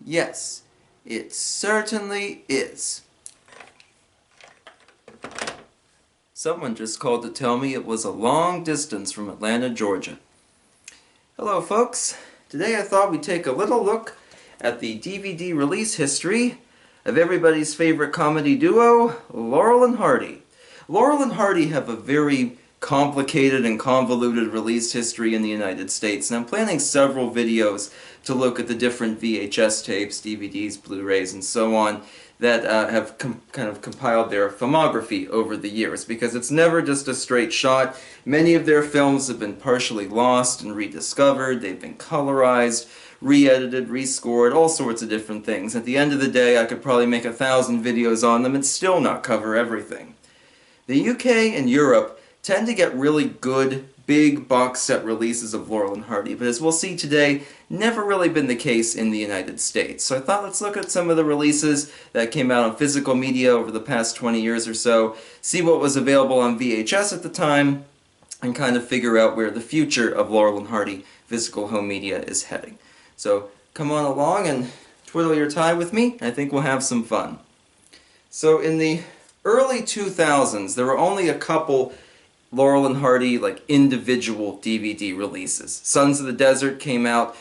Yes, it certainly is. Someone just called to tell me it was a long distance from Atlanta, Georgia. Hello folks, today I thought we'd take a little look at the DVD release history of everybody's favorite comedy duo, Laurel and Hardy. Laurel and Hardy have a very complicated and convoluted release history in the United States, and I'm planning several videos to look at the different VHS tapes, DVDs, Blu-rays, and so on that have kind of compiled their filmography over the years, because it's never just a straight shot. Many of their films have been partially lost and rediscovered, they've been colorized, re-edited, rescored, all sorts of different things. At the end of the day, I could probably make 1,000 videos on them and still not cover everything. The UK and Europe tend to get really good, big box set releases of Laurel and Hardy, but as we'll see today, never really been the case in the United States. So I thought let's look at some of the releases that came out on physical media over the past 20 years or so, see what was available on VHS at the time, and kind of figure out where the future of Laurel and Hardy physical home media is heading. So come on along and twiddle your tie with me. I think we'll have some fun. So in the early 2000s, there were only a couple Laurel and Hardy individual DVD releases. Sons of the Desert came out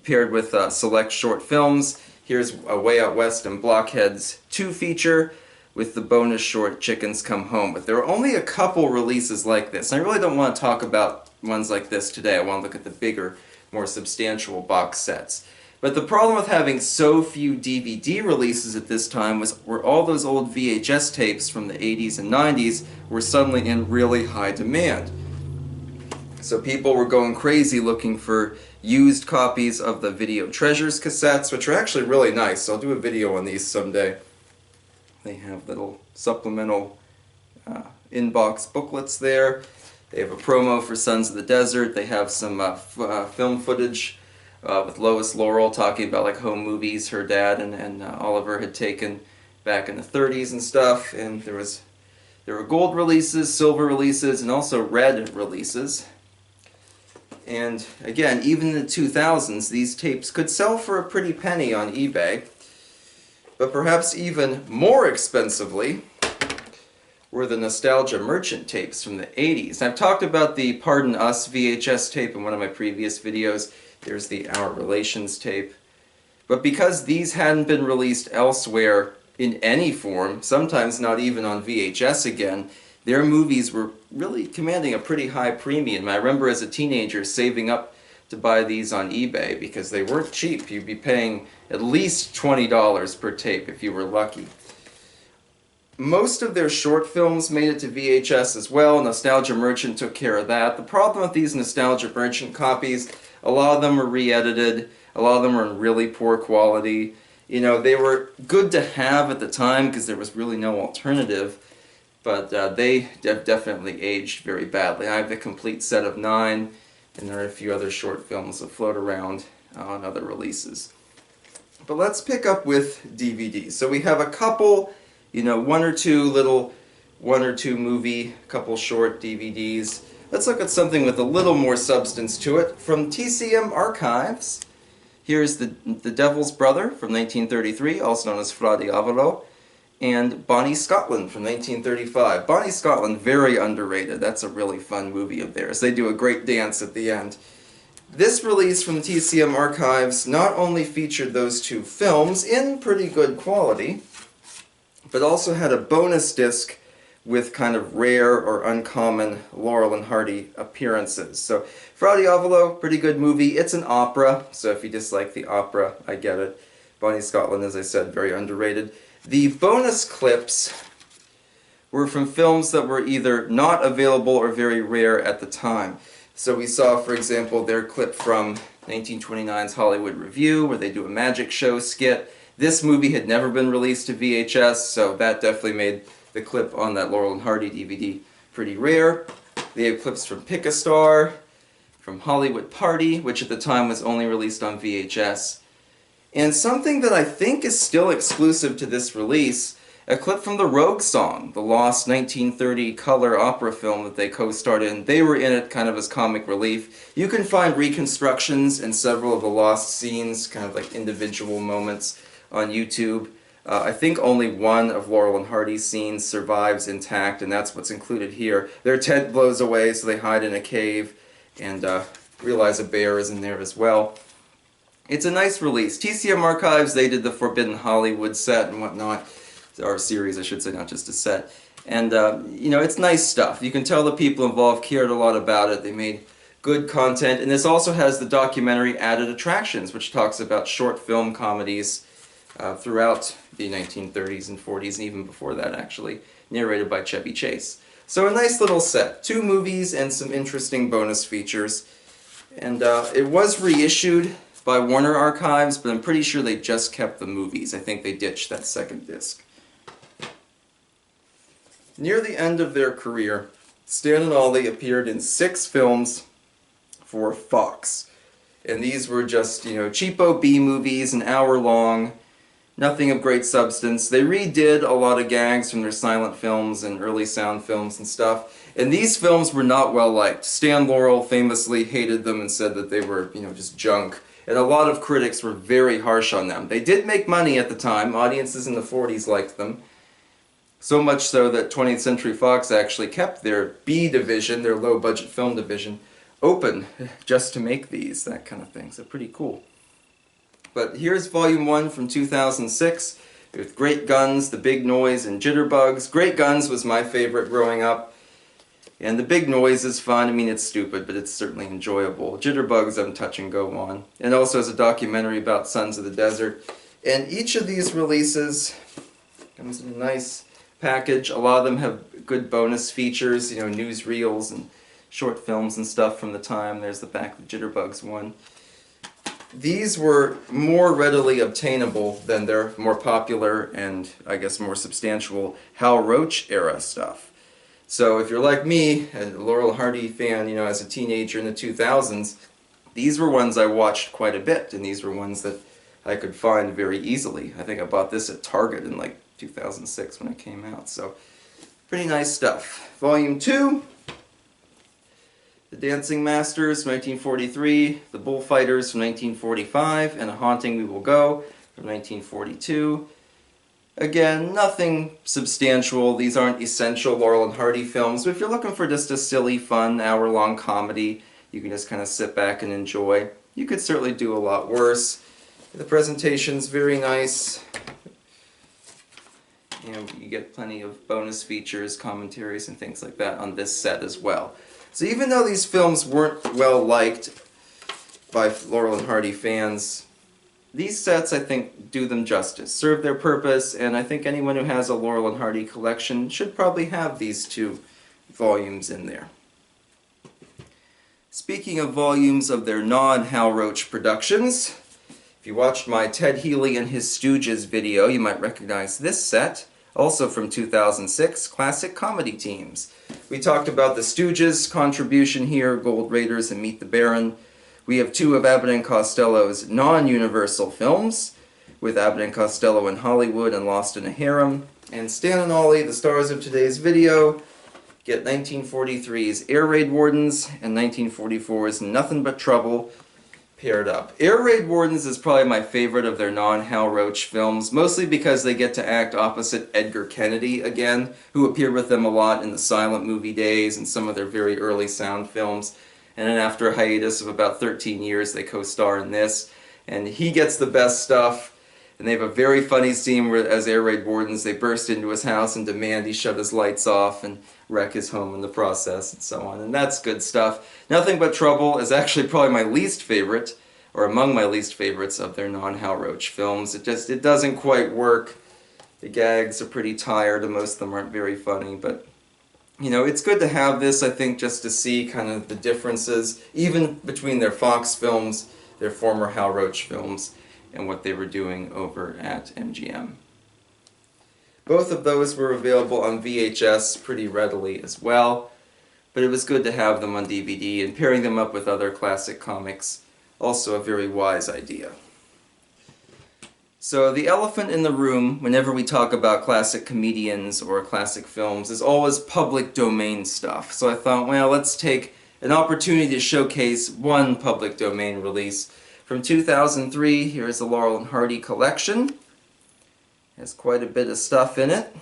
paired with select short films. Here's Way Out West and Blockheads 2 feature with the bonus short Chickens Come Home. But there are only a couple releases like this. I really don't want to talk about ones like this today. I want to look at the bigger, more substantial box sets. But the problem with having so few DVD releases at this time were all those old VHS tapes from the 80s and 90s were suddenly in really high demand. So people were going crazy looking for used copies of the Video Treasures cassettes, which are actually really nice. I'll do a video on these someday. They have little supplemental in-box booklets there. They have a promo for Sons of the Desert. They have some film footage with Lois Laurel talking about home movies her dad and Oliver had taken back in the 30s and stuff. And there were gold releases, silver releases, and also red releases. And again, even in the 2000s, these tapes could sell for a pretty penny on eBay. But perhaps even more expensively were the Nostalgia Merchant tapes from the 80s. I've talked about the Pardon Us VHS tape in one of my previous videos. There's the Our Relations tape. But because these hadn't been released elsewhere in any form, sometimes not even on VHS again, their movies were really commanding a pretty high premium. I remember as a teenager saving up to buy these on eBay because they weren't cheap. You'd be paying at least $20 per tape if you were lucky. Most of their short films made it to VHS as well. Nostalgia Merchant took care of that. The problem with these Nostalgia Merchant copies, a lot of them are re-edited, a lot of them are in really poor quality. You know, they were good to have at the time because there was really no alternative, but they have definitely aged very badly. I have the complete set of 9, and there are a few other short films that float around on other releases. But let's pick up with DVDs. So we have a couple, one or two movie, couple short DVDs. Let's look at something with a little more substance to it. From TCM Archives, here's The Devil's Brother from 1933, also known as Fra Diavolo, and Bonnie Scotland from 1935. Bonnie Scotland, very underrated. That's a really fun movie of theirs. They do a great dance at the end. This release from TCM Archives not only featured those two films in pretty good quality, but also had a bonus disc with kind of rare or uncommon Laurel and Hardy appearances. So, Fra Diavolo, pretty good movie. It's an opera, so if you dislike the opera, I get it. Bonnie Scotland, as I said, very underrated. The bonus clips were from films that were either not available or very rare at the time. So we saw, for example, their clip from 1929's Hollywood Review, where they do a magic show skit. This movie had never been released to VHS, so that definitely made the clip on that Laurel and Hardy DVD pretty rare. They have clips from Pick a Star, from Hollywood Party, which at the time was only released on VHS. And something that I think is still exclusive to this release, a clip from the Rogue Song, the lost 1930 color opera film that they co-starred in. They were in it kind of as comic relief. You can find reconstructions in several of the lost scenes, kind of like individual moments on YouTube. I think only one of Laurel and Hardy's scenes survives intact, and that's what's included here. Their tent blows away, so they hide in a cave and realize a bear is in there as well. It's a nice release. TCM Archives, they did the Forbidden Hollywood set and whatnot. Or series, I should say, not just a set. And, you know, it's nice stuff. You can tell the people involved cared a lot about it. They made good content. And this also has the documentary Added Attractions, which talks about short film comedies throughout the 1930s and 40s, and even before that, actually, narrated by Chevy Chase. So a nice little set. 2 movies and some interesting bonus features. And it was reissued by Warner Archives, but I'm pretty sure they just kept the movies. I think they ditched that second disc. Near the end of their career, Stan and Ollie appeared in 6 films for Fox. And these were just, you know, cheapo B-movies, an hour long, nothing of great substance. They redid a lot of gags from their silent films and early sound films and stuff. And these films were not well liked. Stan Laurel famously hated them and said that they were, you know, just junk. And a lot of critics were very harsh on them. They did make money at the time. Audiences in the 40s liked them. So much so that 20th Century Fox actually kept their B division, their low-budget film division, open just to make these, that kind of thing. So pretty cool. But here's Volume 1 from 2006 with Great Guns, The Big Noise, and Jitterbugs. Great Guns was my favorite growing up. And The Big Noise is fun. I mean, it's stupid, but it's certainly enjoyable. Jitterbugs I'm touch and go on. And also as a documentary about Sons of the Desert. And each of these releases comes in a nice package. A lot of them have good bonus features, you know, newsreels and short films and stuff from the time. There's the back of the Jitterbugs one. These were more readily obtainable than their more popular and, I guess, more substantial Hal Roach era stuff. So if you're like me, a Laurel and Hardy fan, you know, as a teenager in the 2000s, these were ones I watched quite a bit, and these were ones that I could find very easily. I think I bought this at Target in like 2006 when it came out, so pretty nice stuff. Volume 2, The Dancing Masters from 1943, The Bullfighters from 1945, and A Haunting We Will Go from 1942. Again, nothing substantial. These aren't essential Laurel and Hardy films, but if you're looking for just a silly, fun, hour-long comedy, you can just kind of sit back and enjoy. You could certainly do a lot worse. The presentation's very nice. You know, you get plenty of bonus features, commentaries, and things like that on this set as well. So even though these films weren't well liked by Laurel and Hardy fans, these sets, I think, do them justice, serve their purpose, and I think anyone who has a Laurel and Hardy collection should probably have these 2 volumes in there. Speaking of volumes of their non-Hal Roach productions, if you watched my Ted Healy and His Stooges video, you might recognize this set, also from 2006, Classic Comedy Teams. We talked about the Stooges' contribution here, Gold Raiders and Meet the Baron. We have 2 of Abbott and Costello's non-Universal films, with Abbott and Costello in Hollywood and Lost in a Harem. And Stan and Ollie, the stars of today's video, get 1943's Air Raid Wardens and 1944's Nothing But Trouble paired up. Air Raid Wardens is probably my favorite of their non-Hal Roach films, mostly because they get to act opposite Edgar Kennedy again, who appeared with them a lot in the silent movie days and some of their very early sound films. And then after a hiatus of about 13 years, they co-star in this. And he gets the best stuff. And they have a very funny scene where, as Air Raid Wardens, they burst into his house and demand he shut his lights off and wreck his home in the process, and so on. And that's good stuff. Nothing But Trouble is actually probably my least favorite, or among my least favorites of their non-Hal Roach films. It doesn't quite work. The gags are pretty tired, and most of them aren't very funny, but you know, it's good to have this, I think, just to see kind of the differences, even between their Fox films, their former Hal Roach films, and what they were doing over at MGM. Both of those were available on VHS pretty readily as well, but it was good to have them on DVD, and pairing them up with other classic comics, also a very wise idea. So the elephant in the room, whenever we talk about classic comedians or classic films, is always public domain stuff. So I thought, well, let's take an opportunity to showcase one public domain release. From 2003, here's the Laurel and Hardy collection. Has quite a bit of stuff in it.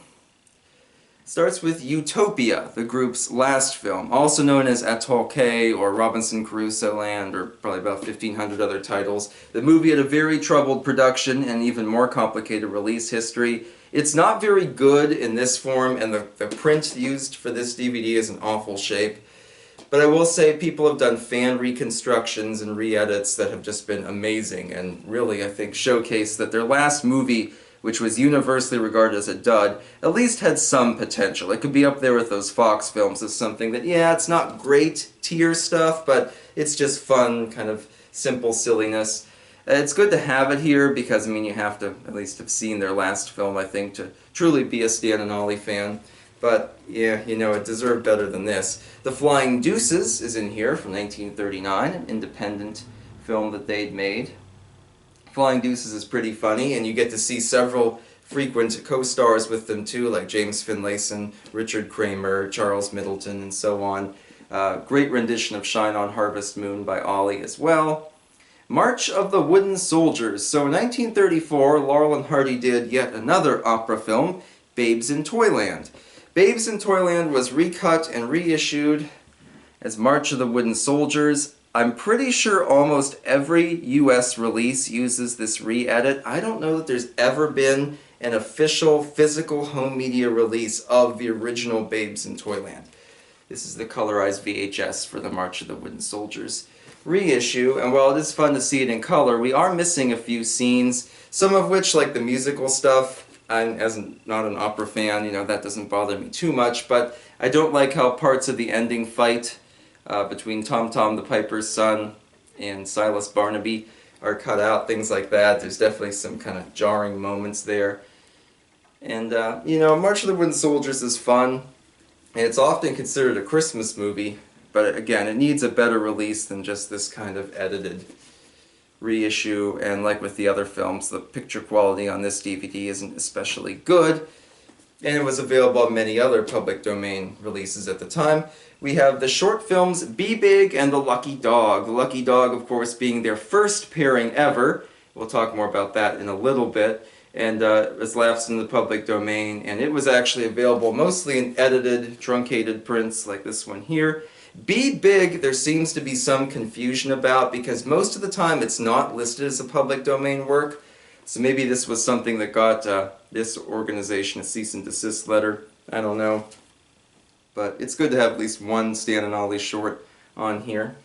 Starts with Utopia, the group's last film, also known as Atoll K or Robinson Crusoe Land, or probably about 1,500 other titles. The movie had a very troubled production and even more complicated release history. It's not very good in this form, and the print used for this DVD is in awful shape. But I will say people have done fan reconstructions and re-edits that have just been amazing, and really, I think, showcase that their last movie, which was universally regarded as a dud, at least had some potential. It could be up there with those Fox films as something that, yeah, it's not great tier stuff, but it's just fun, kind of simple silliness. It's good to have it here because, I mean, you have to at least have seen their last film, I think, to truly be a Stan Ollie fan. But, yeah, you know, it deserved better than this. The Flying Deuces is in here from 1939, an independent film that they'd made. Flying Deuces is pretty funny, and you get to see several frequent co-stars with them too, like James Finlayson, Richard Kramer, Charles Middleton, and so on. Great rendition of Shine on Harvest Moon by Ollie as well. March of the Wooden Soldiers. So in 1934, Laurel and Hardy did yet another opera film, Babes in Toyland. Babes in Toyland was recut and reissued as March of the Wooden Soldiers. I'm pretty sure almost every US release uses this re-edit. I don't know that there's ever been an official physical home media release of the original Babes in Toyland. This is the colorized VHS for the March of the Wooden Soldiers reissue, and while it is fun to see it in color, we are missing a few scenes, some of which, like the musical stuff, as not an opera fan, you know, that doesn't bother me too much, but I don't like how parts of the ending fight between Tom Tom the Piper's son and Silas Barnaby are cut out, things like that. There's definitely some kind of jarring moments there. And, you know, March of the Wooden Soldiers is fun, and it's often considered a Christmas movie, but again, it needs a better release than just this kind of edited reissue, and like with the other films, the picture quality on this DVD isn't especially good, and it was available on many other public domain releases at the time. We have the short films Be Big and The Lucky Dog. The Lucky Dog, of course, being their first pairing ever. We'll talk more about that in a little bit. And it was lapsed in the public domain, and it was actually available mostly in edited, truncated prints like this one here. Be Big, there seems to be some confusion about, because most of the time it's not listed as a public domain work. So maybe this was something that got this organization a cease and desist letter. I don't know. But it's good to have at least one Stan and Ollie short on here.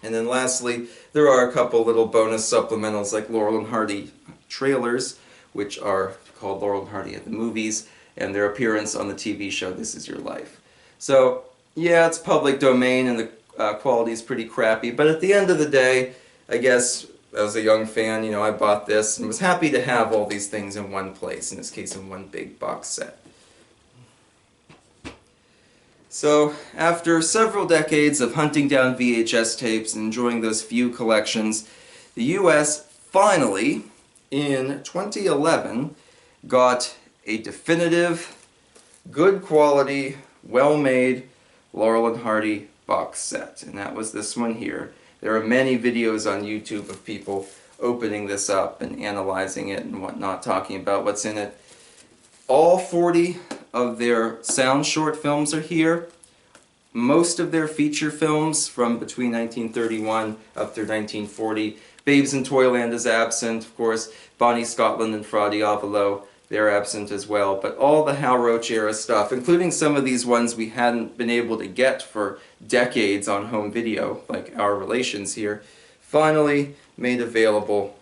And then lastly, there are a couple little bonus supplementals like Laurel and Hardy trailers, which are called Laurel and Hardy at the Movies, and their appearance on the TV show This Is Your Life. So, yeah, it's public domain and the quality is pretty crappy, but at the end of the day, I guess as a young fan, you know, I bought this and was happy to have all these things in one place, in this case in one big box set. So, after several decades of hunting down VHS tapes and enjoying those few collections, the US finally, in 2011, got a definitive, good quality, well-made Laurel and Hardy box set, and that was this one here. There are many videos on YouTube of people opening this up and analyzing it and whatnot, talking about what's in it. All 40 of their sound short films are here. Most of their feature films from between 1931 up through 1940. Babes in Toyland is absent, of course. Bonnie Scotland and Fra Diavolo, they're absent as well. But all the Hal Roach era stuff, including some of these ones we hadn't been able to get for decades on home video, like Our Relations here, finally made available.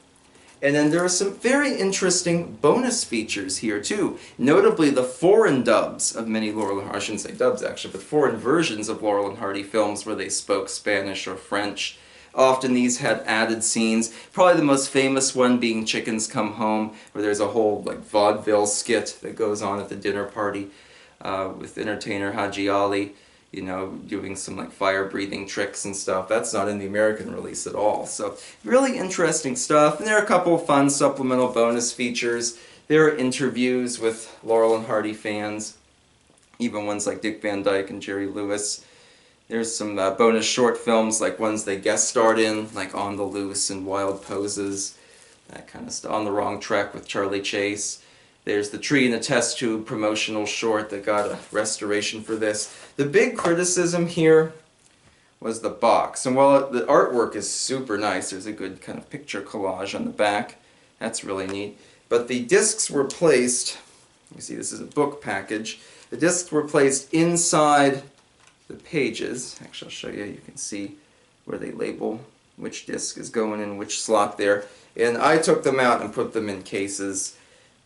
And then there are some very interesting bonus features here too. Notably the foreign dubs of many Laurel and Hardy, I shouldn't say dubs actually, but foreign versions of Laurel and Hardy films where they spoke Spanish or French. Often these had added scenes, probably the most famous one being Chickens Come Home, where there's a whole like vaudeville skit that goes on at the dinner party with entertainer Haji Ali. you know, doing some like fire-breathing tricks and stuff. That's not in the American release at all. So really interesting stuff. And there are a couple of fun supplemental bonus features. There are interviews with Laurel and Hardy fans, even ones like Dick Van Dyke and Jerry Lewis. There's some bonus short films, like ones they guest starred in, like On the Loose and Wild Poses, that kind of stuff. On the Wrong Track with Charlie Chase. There's the Tree in a Test Tube promotional short that got a restoration for this. The big criticism here was the box. And while the artwork is super nice, there's a good kind of picture collage on the back. That's really neat. But the discs were placed, you see this is a book package, the discs were placed inside the pages. Actually, I'll show you. You can see where they label which disc is going in which slot there. And I took them out and put them in cases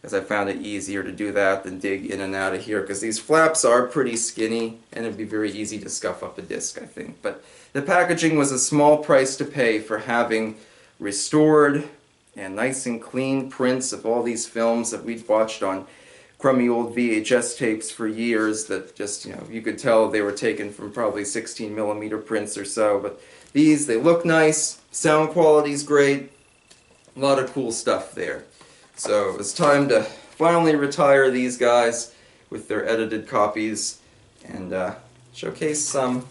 because I found it easier to do that than dig in and out of here, because these flaps are pretty skinny and it'd be very easy to scuff up a disc, I think. But the packaging was a small price to pay for having restored and nice and clean prints of all these films that we'd watched on crummy old VHS tapes for years that just, you know, you could tell they were taken from probably 16mm prints or so. But these, they look nice, sound quality's great, a lot of cool stuff there. So it was time to finally retire these guys with their edited copies and showcase some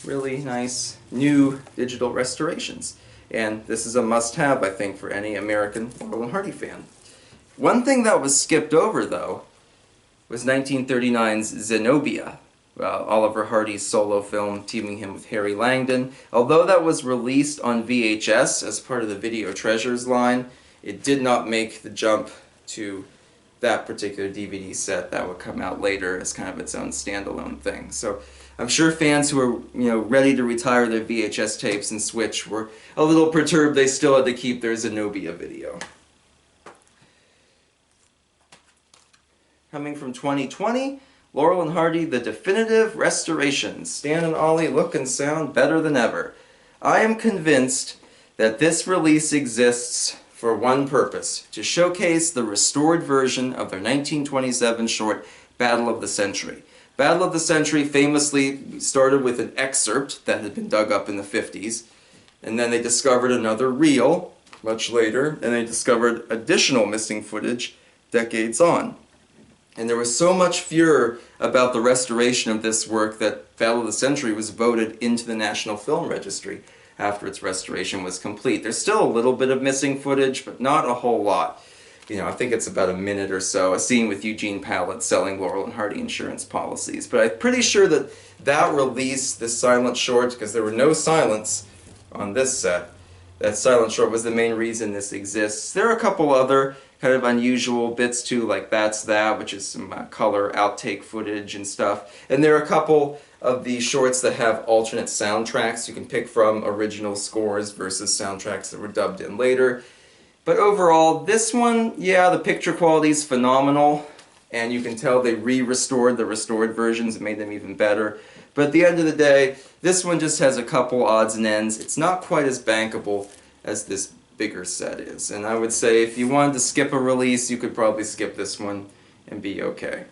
really nice new digital restorations. And this is a must-have, I think, for any American Laurel and Hardy fan. One thing that was skipped over, though, was 1939's Zenobia, Oliver Hardy's solo film teaming him with Harry Langdon. Although that was released on VHS as part of the Video Treasures line, it did not make the jump to that particular DVD set. That would come out later as kind of its own standalone thing. So I'm sure fans who were, you know, ready to retire their VHS tapes and switch were a little perturbed they still had to keep their Zenobia video. Coming from 2020, Laurel and Hardy, the definitive restorations. Stan and Ollie look and sound better than ever. I am convinced that this release exists for one purpose: to showcase the restored version of their 1927 short, Battle of the Century. Battle of the Century famously started with an excerpt that had been dug up in the 50s, and then they discovered another reel much later, and they discovered additional missing footage decades on. And there was so much furor about the restoration of this work that Battle of the Century was voted into the National Film Registry after its restoration was complete. There's still a little bit of missing footage, but not a whole lot. You know, I think it's about a minute or so, a scene with Eugene Pallett selling Laurel and Hardy insurance policies. But I'm pretty sure that that release, this silent short, because there were no silents on this set, that silent short was the main reason this exists. There are a couple other kind of unusual bits too, like That's That, which is some color outtake footage and stuff. And there are a couple of these shorts that have alternate soundtracks you can pick from, original scores versus soundtracks that were dubbed in later. But overall, this one, yeah, the picture quality is phenomenal, and you can tell they re-restored the restored versions and made them even better. But at the end of the day, this one just has a couple odds and ends. It's not quite as bankable as this bigger set is. And I would say if you wanted to skip a release, you could probably skip this one and be okay.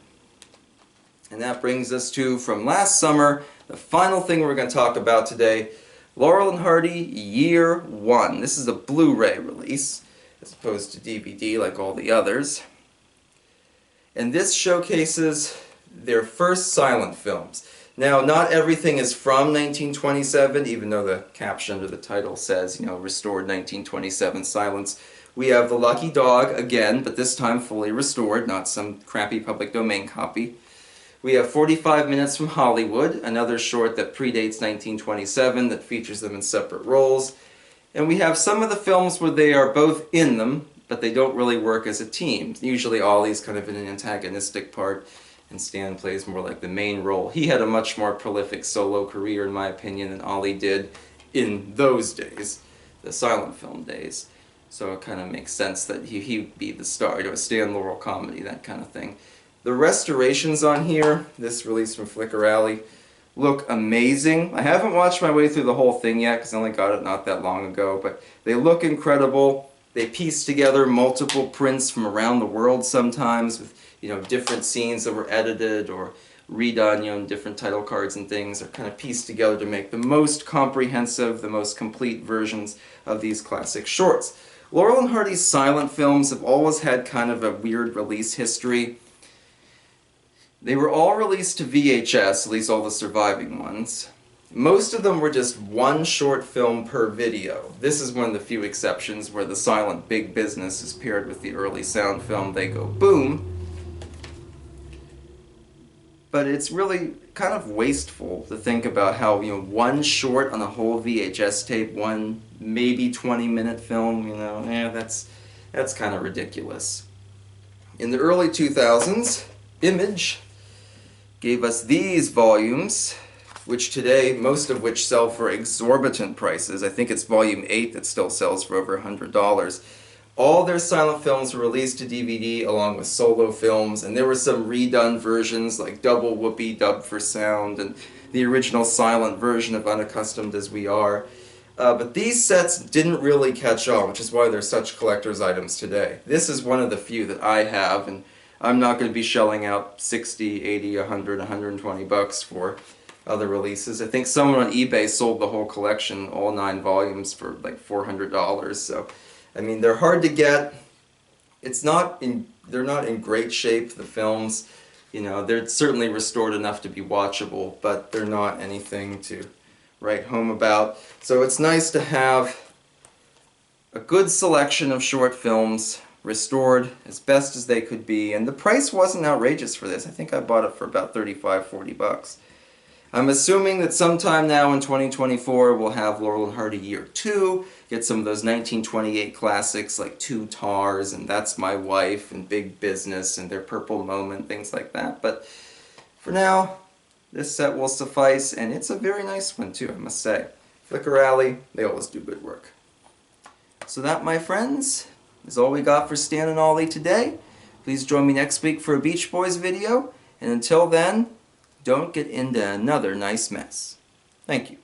And that brings us to, from last summer, the final thing we're going to talk about today, Laurel and Hardy Year 1. This is a Blu-ray release, as opposed to DVD like all the others. And this showcases their first silent films. Now, not everything is from 1927, even though the caption under the title says, you know, restored 1927 silence. We have The Lucky Dog, again, but this time fully restored, not some crappy public domain copy. We have 45 Minutes from Hollywood, another short that predates 1927 that features them in separate roles. And we have some of the films where they are both in them, but they don't really work as a team. Usually Ollie's kind of in an antagonistic part, and Stan plays more like the main role. He had a much more prolific solo career, in my opinion, than Ollie did in those days, the silent film days. So it kind of makes sense that he'd be the star, you know, a Stan Laurel comedy, that kind of thing. The restorations on here, this release from Flickr Alley, look amazing. I haven't watched my way through the whole thing yet because I only got it not that long ago, but they look incredible. They piece together multiple prints from around the world sometimes with, you know, different scenes that were edited or redone, you know, different title cards and things are kind of pieced together to make the most comprehensive, the most complete versions of these classic shorts. Laurel and Hardy's silent films have always had kind of a weird release history. They were all released to VHS, at least all the surviving ones. Most of them were just one short film per video. This is one of the few exceptions where the silent big business is paired with the early sound film. They go boom. But it's really kind of wasteful to think about how, you know, one short on a whole VHS tape, one maybe 20-minute film, you know, that's kind of ridiculous. In the early 2000s, Image gave us these volumes, which today, most of which sell for exorbitant prices. I think it's volume 8 that still sells for over $100. All their silent films were released to DVD along with solo films, and there were some redone versions like Double Whoopee dubbed for sound and the original silent version of Unaccustomed as We Are. But these sets didn't really catch on, which is why they're such collector's items today. This is one of the few that I have, and I'm not going to be shelling out 60, 80, 100, 120 bucks for other releases. I think someone on eBay sold the whole collection, all 9 volumes, for like $400. So, I mean, they're hard to get. They're not in great shape, the films. You know, they're certainly restored enough to be watchable, but they're not anything to write home about. So it's nice to have a good selection of short films restored as best as they could be, and the price wasn't outrageous for this. I think I bought it for about 35, 40 bucks. I'm assuming that sometime now in 2024 we'll have Laurel and Hardy Year 2, get some of those 1928 classics like Two Tars and That's My Wife and Big Business and Their Purple Moment, things like that. But for now, this set will suffice, and it's a very nice one too, I must say. Flicker Alley, they always do good work. So that, my friends, is all we got for Stan and Ollie today. Please join me next week for a Beach Boys video, and until then, don't get into another nice mess. Thank you.